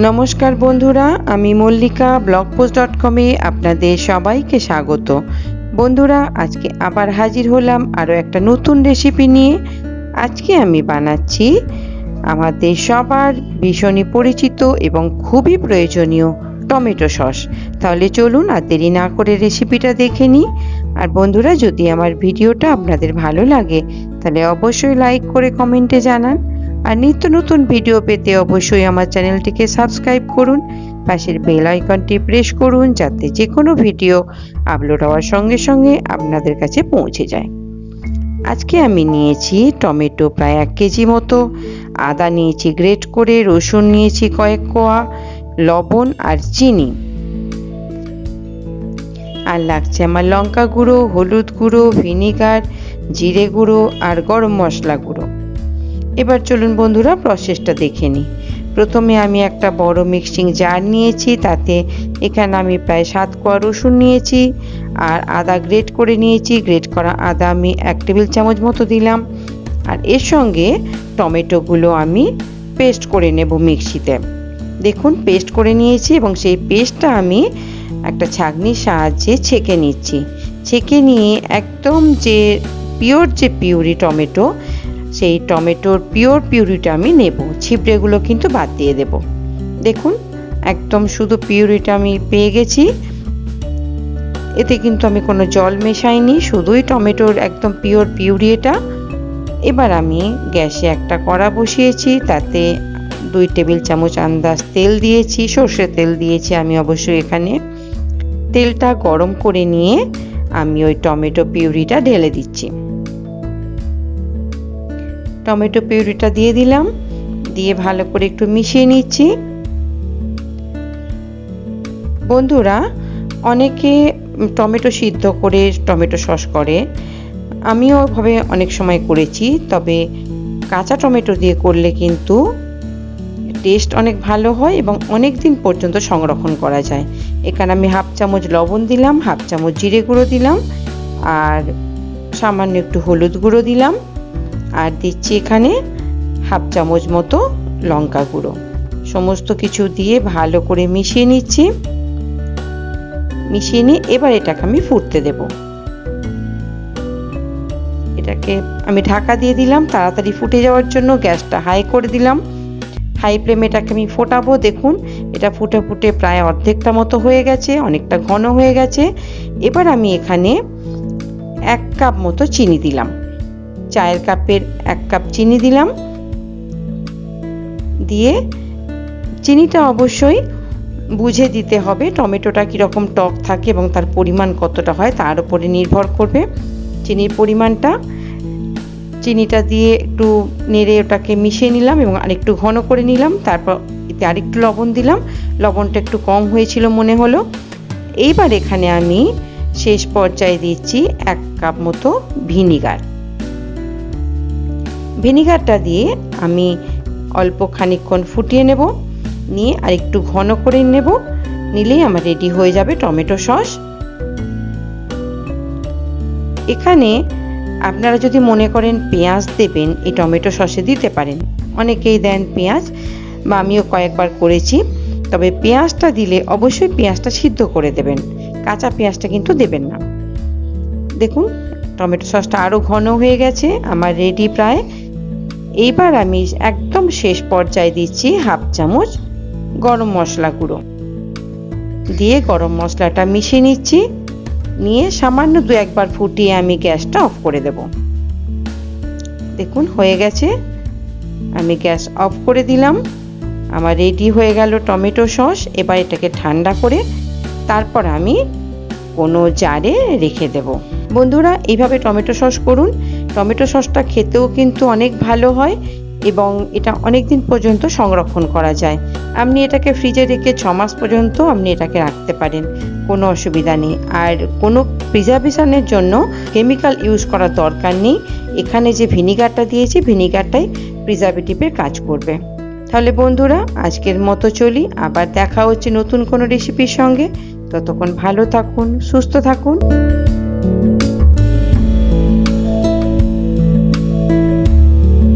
নমস্কার বন্ধুরা, আমি মল্লিকা BLOGFOODZ.com-এ আপনাদের সবাইকে স্বাগত। বন্ধুরা, আজকে আবার হাজির হলাম আরও একটা নতুন রেসিপি নিয়ে। আজকে আমি বানাচ্ছি আমাদের সবার ভীষণই পরিচিত এবং খুবই প্রয়োজনীয় টমেটো সস। তাহলে চলুন আর দেরি না করে রেসিপিটা দেখে নিই। আর বন্ধুরা, যদি আমার ভিডিওটা আপনাদের ভালো লাগে তাহলে অবশ্যই লাইক করে কমেন্টে জানান। আর নিত্য নতুন ভিডিও পেতে অবশ্যই আমার চ্যানেলটিকে সাবস্ক্রাইব করুন, পাশের বেল আইকনটি প্রেস করুন যাতে যে কোনো ভিডিও আপলোড হওয়ার সঙ্গে সঙ্গে আপনাদের কাছে পৌঁছে যায়। আজকে আমি নিয়েছি টমেটো প্রায় 1 কেজি মতো, আদা নিয়েছি গ্রেট করে, রসুন নিয়েছি কয়েক কোয়া, লবণ আর চিনি, আর লাগছে আমার লঙ্কা গুঁড়ো, হলুদ গুঁড়ো, ভিনিগার, জিরে গুঁড়ো আর গরম মশলা গুঁড়ো। এবার চলুন বন্ধুরা প্রসেসটা দেখে নিই। প্রথমে আমি একটা বড় মিক্সিং জার নিয়েছি, তাতে এখানে আমি প্রায় 7 কোয়া রসুন নিয়েছি আর আদা গ্রেট করে নিয়েছি। গ্রেট করা আদা আমি 1 টেবিল চামচ মতো দিলাম, আর এর সঙ্গে টমেটোগুলো আমি পেস্ট করে নেব মিক্সিতে। দেখুন পেস্ট করে নিয়েছি এবং সেই পেস্টটা আমি একটা ছাঁকনির সাহায্যে ছেঁকে নিচ্ছি। ছেঁকে নিয়ে একদম যে পিওর যে পিউরি টমেটো, সেই টমেটোর পিওর পিউরিটা আমি নেব, ছিবড়েগুলো কিন্তু বাদ দিয়ে দেব। দেখুন একদম শুধু পিউরিটা আমি পেয়ে গেছি। এতে কিন্তু আমি কোনো জল মেশাইনি, শুধুই টমেটোর একদম পিওর পিউরি এটা। এবার আমি গ্যাসে একটা কড়া বসিয়েছি, তাতে 2 টেবিল চামচ আন্দাজ তেল দিয়েছি, সর্ষের তেল দিয়েছি আমি অবশ্যই এখানে। তেলটা গরম করে নিয়ে আমি ওই টমেটো পিউরিটা ঢেলে দিচ্ছি। টমেটো পিউরিটা দিয়ে দিলাম, দিয়ে ভালো করে একটু মিশিয়ে নিচ্ছি। বন্ধুরা, অনেকে টমেটো সিদ্ধ করে টমেটো সস করে, আমিও ওইভাবে অনেক সময় করেছি, তবে কাঁচা টমেটো দিয়ে করলে কিন্তু টেস্ট অনেক ভালো হয় এবং অনেক দিন পর্যন্ত সংরক্ষণ করা যায়। এখানে আমি 1/2 চামচ লবণ দিলাম, 1/2 চামচ জিরে গুঁড়ো দিলাম আর সামান্য একটু হলুদ গুঁড়ো দিলাম, আর দিচ্ছি এখানে 1/2 চামচ মতো লঙ্কা গুঁড়ো। সমস্ত কিছু দিয়ে ভালো করে মিশিয়ে নিচ্ছি। মিশিয়ে নিয়ে এবার এটাকে আমি ফুটতে দেব। এটাকে আমি ঢাকা দিয়ে দিলাম তাড়াতাড়ি ফুটে যাওয়ার জন্য। গ্যাসটা হাই করে দিলাম, হাই ফ্লেমে এটাকে আমি ফোটাবো। দেখুন এটা ফুটে ফুটে প্রায় অর্ধেকটা মতো হয়ে গেছে, অনেকটা ঘন হয়ে গেছে। এবার আমি এখানে 1 কাপ মতো চিনি দিলাম, চায়ের কাপের 1 কাপ চিনি দিলাম। দিয়ে চিনিটা অবশ্যই বুঝে দিতে হবে, টমেটোটা কীরকম টক থাকে এবং তার পরিমাণ কতটা হয় তার উপরে নির্ভর করবে চিনির পরিমাণটা। চিনিটা দিয়ে একটু নেড়ে ওটাকে মিশিয়ে নিলাম এবং আরেকটু ঘন করে নিলাম। তারপর এতে আরেকটু লবণ দিলাম, লবণটা একটু কম হয়েছিল মনে হলো। এইবার এখানে আমি শেষ পর্যায়ে দিচ্ছি 1 কাপ মতো ভিনিগার। ভিনিগারটা দিয়ে আমি অল্প খানিকক্ষণ ফুটিয়ে নেব, নিয়ে আর একটু ঘন করে নেব, নিলেই আমার রেডি হয়ে যাবে টমেটো সস। এখানে আপনারা যদি মনে করেন পেঁয়াজ দেবেন এই টমেটো সসে দিতে পারেন, অনেকেই দেন পেঁয়াজ, বা আমিও কয়েকবার করেছি। তবে পেঁয়াজটা দিলে অবশ্যই পেঁয়াজটা সিদ্ধ করে দেবেন, কাঁচা পেঁয়াজটা কিন্তু দেবেন না। দেখুন টমেটো সসটা আরও ঘন হয়ে গেছে, আমার রেডি প্রায়। এইবার আমি একদম শেষ পর্যায়ে দিচ্ছি 1/2 চামচ গরম মশলা গুঁড়ো, দিয়ে গরম মশলাটা মিশিয়ে নিচ্ছি। নিয়ে সামান্য 2-1 বার ফুটিয়ে আমি গ্যাসটা অফ করে দেব। দেখুন হয়ে গেছে, আমি গ্যাস অফ করে দিলাম। আমার রেডি হয়ে গেল টমেটো সস। এবার এটাকে ঠান্ডা করে তারপর আমি কোনো জারে রেখে দেব। বন্ধুরা, এইভাবে টমেটো সস করুন, টমেটো সসটা খেতেও কিন্তু অনেক ভালো হয় এবং এটা অনেক দিন পর্যন্ত সংরক্ষণ করা যায়। আপনি এটাকে ফ্রিজে রেখে 6 মাস পর্যন্ত আপনি এটাকে রাখতে পারেন, কোনো অসুবিধা নেই। আর কোনো প্রিজারভেশনের জন্য কেমিক্যাল ইউজ করার দরকার নেই। এখানে যে ভিনিগারটা দিয়েছি, ভিনিগারটাই প্রিজারভেটিভের কাজ করবে। তাহলে বন্ধুরা, আজকের মতো চলি, আবার দেখা হচ্ছে নতুন কোনো রেসিপির সঙ্গে। ততক্ষণ ভালো থাকুন, সুস্থ থাকুন।